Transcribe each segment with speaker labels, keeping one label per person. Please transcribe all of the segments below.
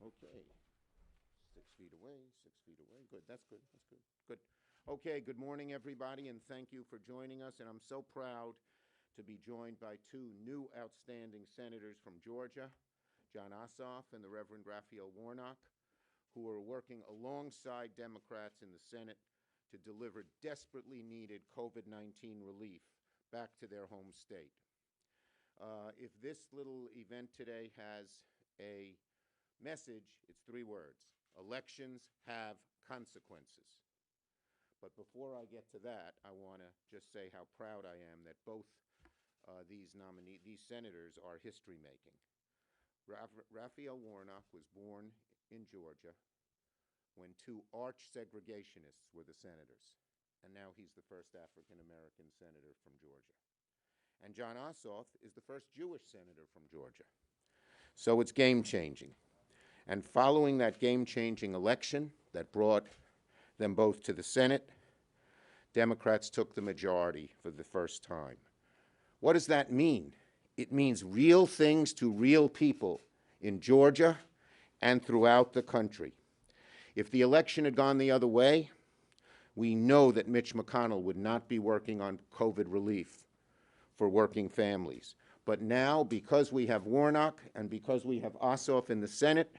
Speaker 1: Okay. 6 feet away, 6 feet away. Good, that's good, that's good. Good. Okay, good morning, everybody, and thank you for joining us. And I'm so proud to be joined by two new outstanding senators from Georgia, John Ossoff and the Reverend Raphael Warnock, who are working alongside Democrats in the Senate to deliver desperately needed COVID-19 relief back to their home state. If this little event today has a message, it's three words: elections have consequences. But before I get to that, I want to just say how proud I am that both these senators are history making. Raphael Warnock was born in Georgia when two arch segregationists were the senators, and now he's the first African American senator from Georgia. And John Ossoff is the first Jewish senator from Georgia. So it's game-changing. And following that game-changing election that brought them both to the Senate, Democrats took the majority for the first time. What does that mean? It means real things to real people in Georgia and throughout the country. If the election had gone the other way, we know that Mitch McConnell would not be working on COVID relief for working families. But now, because we have Warnock and because we have Ossoff in the Senate,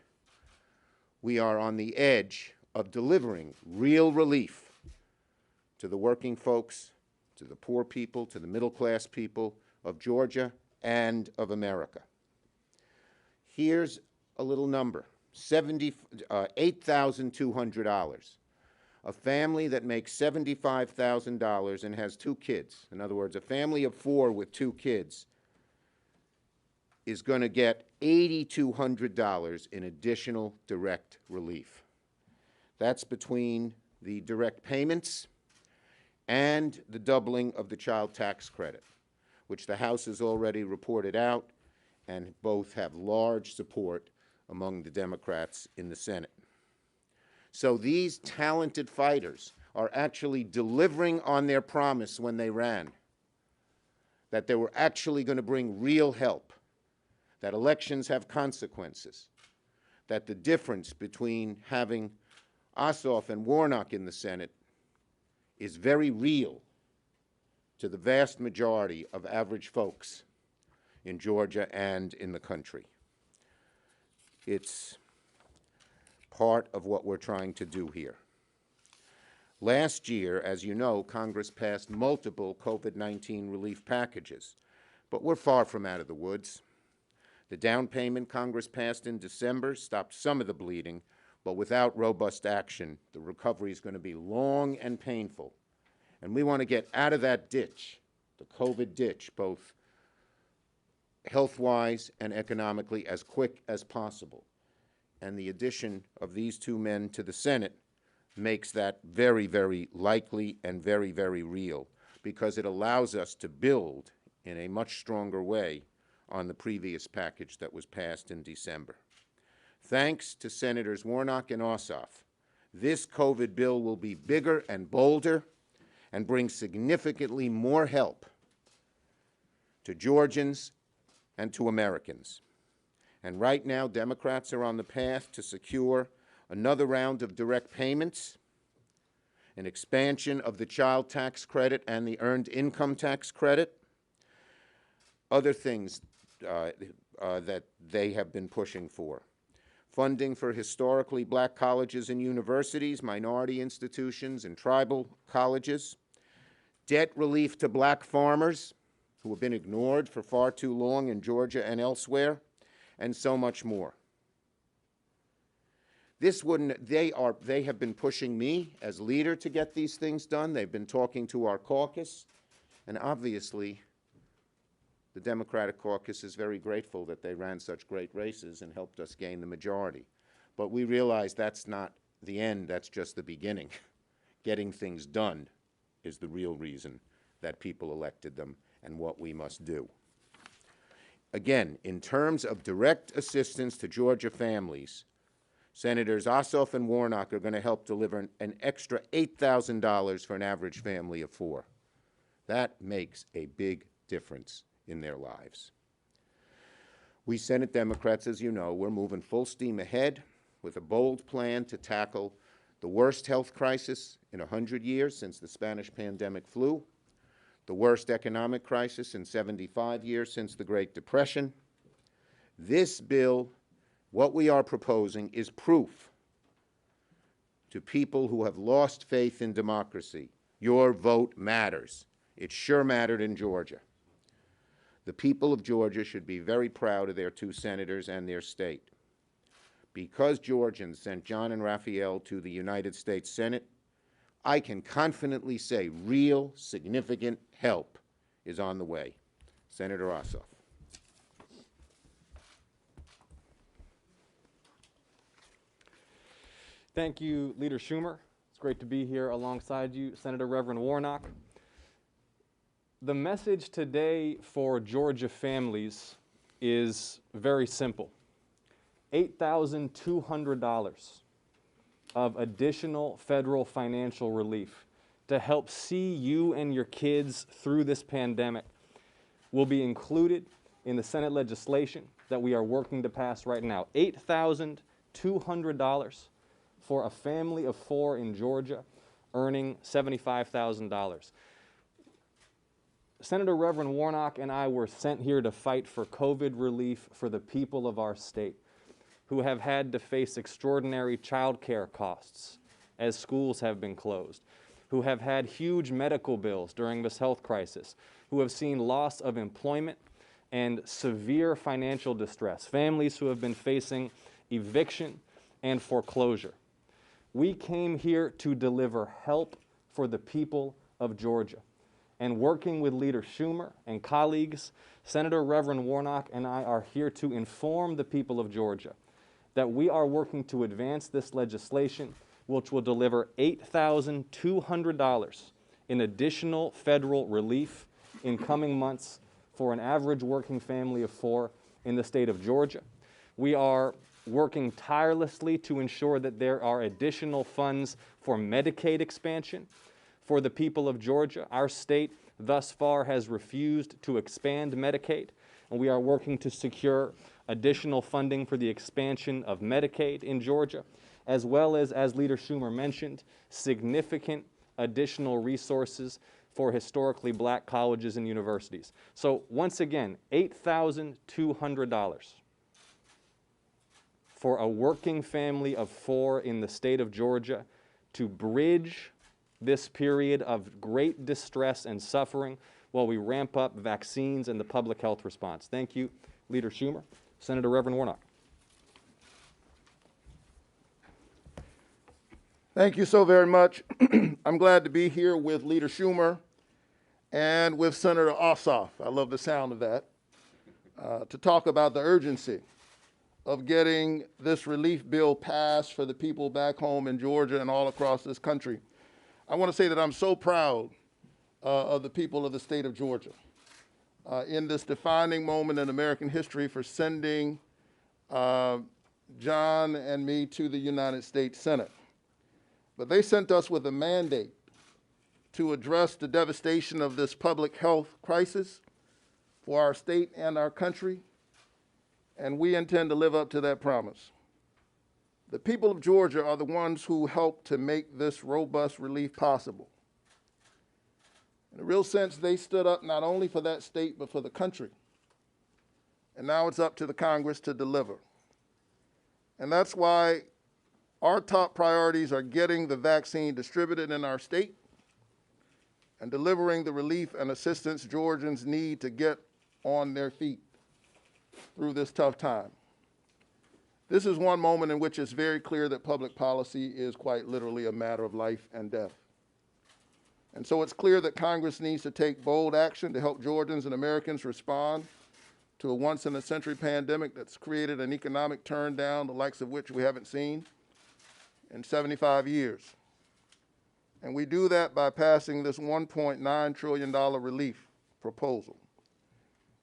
Speaker 1: we are on the edge of delivering real relief to the working folks, to the poor people, to the middle-class people of Georgia and of America. Here's a little number: $8,200. A family that makes $75,000 and has two kids, in other words, a family of four with two kids, is going to get $8,200 in additional direct relief. That's between the direct payments and the doubling of the child tax credit, which the House has already reported out, and both have large support among the Democrats in the Senate. So these talented fighters are actually delivering on their promise when they ran, that they were actually going to bring real help, that elections have consequences, that the difference between having Ossoff and Warnock in the Senate is very real to the vast majority of average folks in Georgia and in the country. It's part of what we're trying to do here. Last year, as you know, Congress passed multiple COVID-19 relief packages, but we're far from out of the woods. The down payment Congress passed in December stopped some of the bleeding, but without robust action, the recovery is going to be long and painful. And we want to get out of that ditch, the COVID ditch, both health-wise and economically, as quick as possible. And the addition of these two men to the Senate makes that very, very likely and very, very real, because it allows us to build in a much stronger way on the previous package that was passed in December. Thanks to Senators Warnock and Ossoff, this COVID bill will be bigger and bolder and bring significantly more help to Georgians and to Americans. And right now, Democrats are on the path to secure another round of direct payments, an expansion of the child tax credit and the earned income tax credit, other things that they have been pushing for. Funding for historically black colleges and universities, minority institutions, and tribal colleges, debt relief to black farmers who have been ignored for far too long in Georgia and elsewhere, and so much more. They have been pushing me as leader to get these things done. They've been talking to our caucus, and obviously the Democratic caucus is very grateful that they ran such great races and helped us gain the majority. But we realize that's not the end, that's just the beginning. Getting things done is the real reason that people elected them and what we must do. Again, in terms of direct assistance to Georgia families, Senators Ossoff and Warnock are going to help deliver an extra $8,000 for an average family of four. That makes a big difference in their lives. We Senate Democrats, as you know, we're moving full steam ahead with a bold plan to tackle the worst health crisis in 100 years since the Spanish pandemic flu, the worst economic crisis in 75 years since the Great Depression. This bill, what we are proposing, is proof to people who have lost faith in democracy. Your vote matters. It sure mattered in Georgia. The people of Georgia should be very proud of their 2 senators and their state. Because Georgians sent John and Raphael to the United States Senate, I can confidently say real, significant help is on the way. Senator Ossoff.
Speaker 2: Thank you, Leader Schumer. It's great to be here alongside you, Senator Reverend Warnock. The message today for Georgia families is very simple. $8,200 of additional federal financial relief to help see you and your kids through this pandemic will be included in the Senate legislation that we are working to pass right now. $8,200 for a family of 4 in Georgia earning $75,000. Senator Reverend Warnock and I were sent here to fight for COVID relief for the people of our state who have had to face extraordinary child care costs as schools have been closed, who have had huge medical bills during this health crisis, who have seen loss of employment and severe financial distress, families who have been facing eviction and foreclosure. We came here to deliver help for the people of Georgia. And working with Leader Schumer and colleagues, Senator Reverend Warnock and I are here to inform the people of Georgia that we are working to advance this legislation, which will deliver $8,200 in additional federal relief in coming months for an average working family of 4 in the state of Georgia. We are working tirelessly to ensure that there are additional funds for Medicaid expansion for the people of Georgia. Our state thus far has refused to expand Medicaid, and we are working to secure additional funding for the expansion of Medicaid in Georgia, as well as Leader Schumer mentioned, significant additional resources for historically black colleges and universities. So once again, $8,200 for a working family of 4 in the state of Georgia to bridge this period of great distress and suffering while we ramp up vaccines and the public health response. Thank you, Leader Schumer. Senator Reverend Warnock.
Speaker 3: Thank you so very much. I'm glad to be here with Leader Schumer and with Senator Ossoff, I love the sound of that, to talk about the urgency of getting this relief bill passed for the people back home in Georgia and all across this country. I want to say that I'm so proud of the people of the state of Georgia in this defining moment in American history for sending John and me to the United States Senate. But they sent us with a mandate to address the devastation of this public health crisis for our state and our country, and we intend to live up to that promise. The people of Georgia are the ones who helped to make this robust relief possible. In a real sense, they stood up not only for that state, but for the country. And now it's up to the Congress to deliver. And that's why our top priorities are getting the vaccine distributed in our state and delivering the relief and assistance Georgians need to get on their feet through this tough time. This is one moment in which it's very clear that public policy is quite literally a matter of life and death. And so it's clear that Congress needs to take bold action to help Georgians and Americans respond to a once-in-a-century pandemic that's created an economic turndown, the likes of which we haven't seen in 75 years. And we do that by passing this $1.9 trillion relief proposal.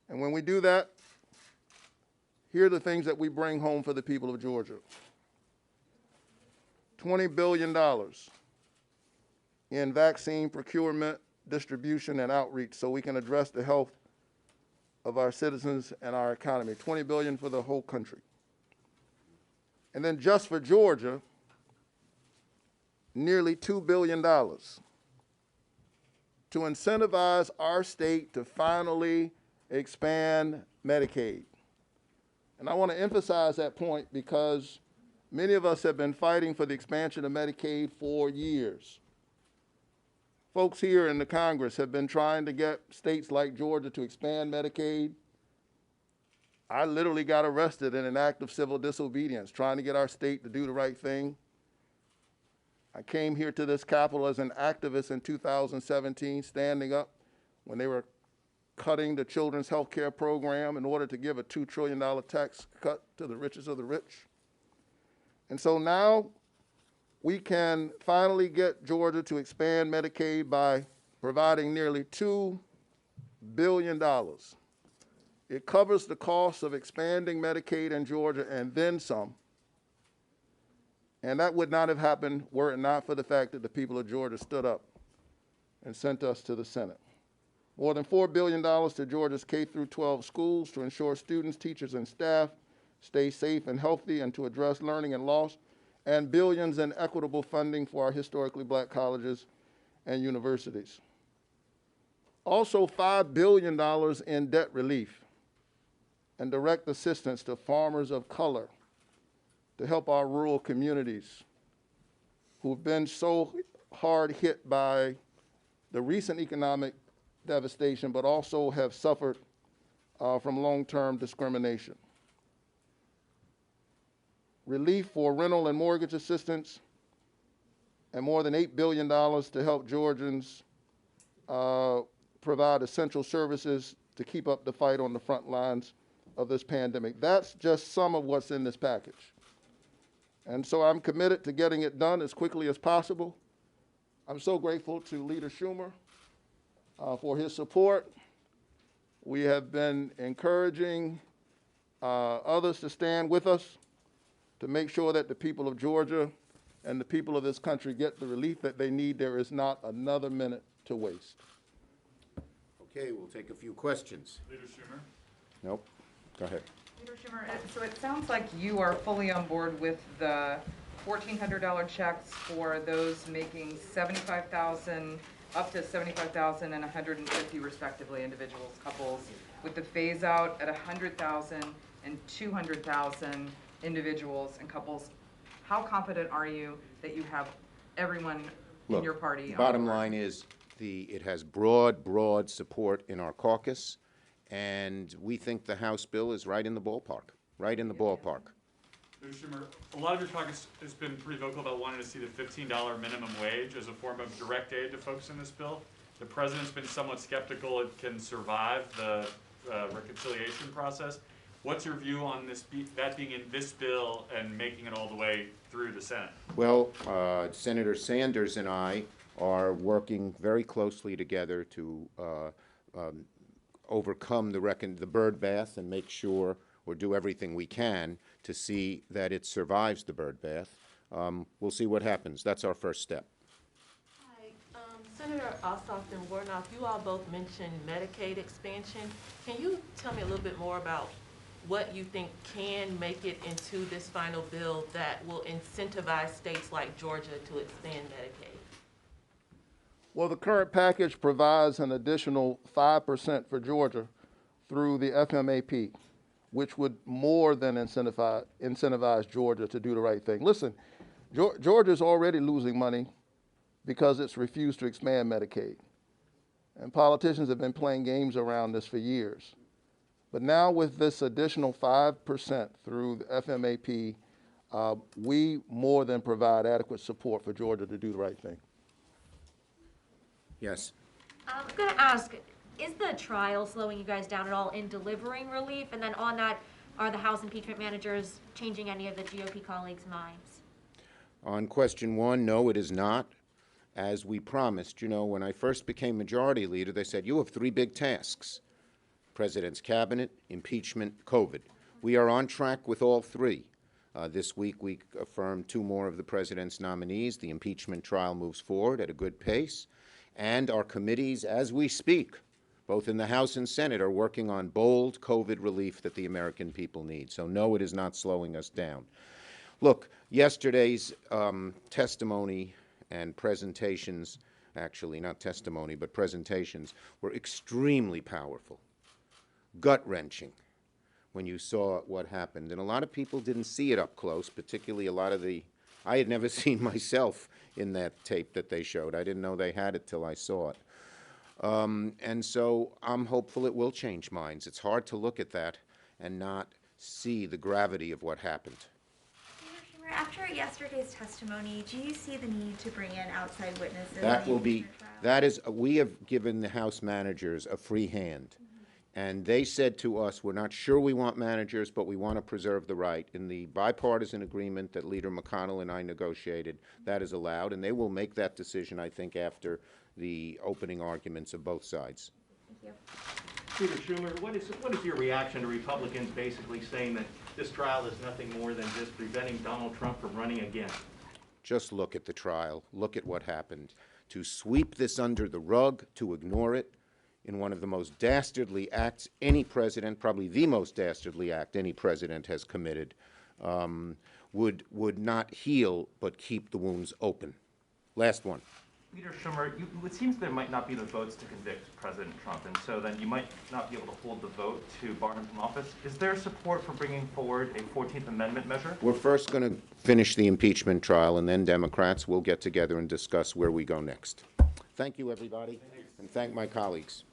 Speaker 3: And when we do that, here are the things that we bring home for the people of Georgia. $20 billion in vaccine procurement, distribution, and outreach so we can address the health of our citizens and our economy. $20 billion for the whole country. And then just for Georgia, nearly $2 billion to incentivize our state to finally expand Medicaid. And I want to emphasize that point because many of us have been fighting for the expansion of Medicaid for years. Folks here in the Congress have been trying to get states like Georgia to expand Medicaid. I literally got arrested in an act of civil disobedience, trying to get our state to do the right thing. I came here to this Capitol as an activist in 2017, standing up when they were cutting the children's health care program in order to give a $2 trillion tax cut to the richest of the rich. And so now we can finally get Georgia to expand Medicaid by providing nearly $2 billion. It covers the cost of expanding Medicaid in Georgia and then some. And that would not have happened were it not for the fact that the people of Georgia stood up and sent us to the Senate. More than $4 billion to Georgia's K-12 schools to ensure students, teachers, and staff stay safe and healthy and to address learning and loss, and billions in equitable funding for our historically black colleges and universities. Also, $5 billion in debt relief and direct assistance to farmers of color to help our rural communities who've been so hard hit by the recent economic devastation, but also have suffered from long-term discrimination. Relief for rental and mortgage assistance, and more than $8 billion to help Georgians provide essential services to keep up the fight on the front lines of this pandemic. That's just some of what's in this package. And so I'm committed to getting it done as quickly as possible. I'm so grateful to Leader Schumer for his support. We have been encouraging others to stand with us to make sure that the people of Georgia and the people of this country get the relief that they need. There is not another minute to waste.
Speaker 1: Okay, we'll take a few questions.
Speaker 4: Leader Schumer.
Speaker 1: Nope. Go ahead.
Speaker 5: Leader Schumer, so it sounds like you are fully on board with the $1,400 checks for those making $75,000, up to $75,000 and $150,000 respectively, individuals, couples, with the phase out at $100,000 and $200,000 individuals and couples. How confident are you that you have everyone in your party?
Speaker 1: The bottom line is it has broad support in our caucus, and we think the House bill is right in the ballpark, right in the ballpark.
Speaker 4: Leader Schumer, a lot of your talk has been pretty vocal about wanting to see the $15 minimum wage as a form of direct aid to folks in this bill. The president's been somewhat skeptical it can survive the reconciliation process. What's your view on that being in this bill and making it all the way through the Senate?
Speaker 1: Well, Senator Sanders and I are working very closely together to overcome the birdbath and make sure or do everything we can to see that it survives the birdbath. We'll see what happens. That's our first step.
Speaker 6: Hi, Senator Ossoff and Warnock, you all both mentioned Medicaid expansion. Can you tell me a little bit more about what you think can make it into this final bill that will incentivize states like Georgia to expand Medicaid?
Speaker 3: Well, the current package provides an additional 5% for Georgia through the FMAP, which would more than incentivize Georgia to do the right thing. Listen, Georgia's already losing money because it's refused to expand Medicaid. And politicians have been playing games around this for years. But now with this additional 5% through the FMAP, we more than provide adequate support for Georgia to do the right thing.
Speaker 1: Yes.
Speaker 7: I'm going to ask, is the trial slowing you guys down at all in delivering relief? And then on that, are the House impeachment managers changing any of the GOP colleagues' minds?
Speaker 1: On question one, no, it is not. As we promised, you know, when I first became majority leader, they said, you have three big tasks: President's cabinet, impeachment, COVID. We are on track with all three. This week we affirmed two more of the president's nominees. The impeachment trial moves forward at a good pace. And our committees, as we speak, both in the House and Senate, are working on bold COVID relief that the American people need. So no, it is not slowing us down. Look, yesterday's testimony and presentations, actually not testimony, but presentations, were extremely powerful, gut-wrenching when you saw what happened. And a lot of people didn't see it up close, particularly a lot of I had never seen myself in that tape that they showed. I didn't know they had it till I saw it. And so I'm hopeful it will change minds. It's hard to look at that and not see the gravity of what happened.
Speaker 8: Schumer, after yesterday's testimony, do you see the need to bring in outside witnesses?
Speaker 1: That
Speaker 8: in
Speaker 1: will
Speaker 8: the
Speaker 1: be,
Speaker 8: impeachment trial?
Speaker 1: that is, we have given the House managers a free hand. And they said to us, we're not sure we want managers, but we want to preserve the right. In the bipartisan agreement that Leader McConnell and I negotiated, that is allowed, and they will make that decision, I think, after the opening arguments of both sides.
Speaker 8: Thank you.
Speaker 9: Peter Schumer, what is your reaction to Republicans basically saying that this trial is nothing more than just preventing Donald Trump from running again?
Speaker 1: Just look at the trial. Look at what happened. To sweep this under the rug, to ignore it, in one of the most dastardly acts any president, probably the most dastardly act any president has committed, would not heal but keep the wounds open. Last one.
Speaker 10: Peter Schumer, it seems there might not be the votes to convict President Trump, and so then you might not be able to hold the vote to bar him from office. Is there support for bringing forward a 14th Amendment measure?
Speaker 1: We're first going to finish the impeachment trial, and then Democrats will get together and discuss where we go next. Thank you, everybody, and thank my colleagues.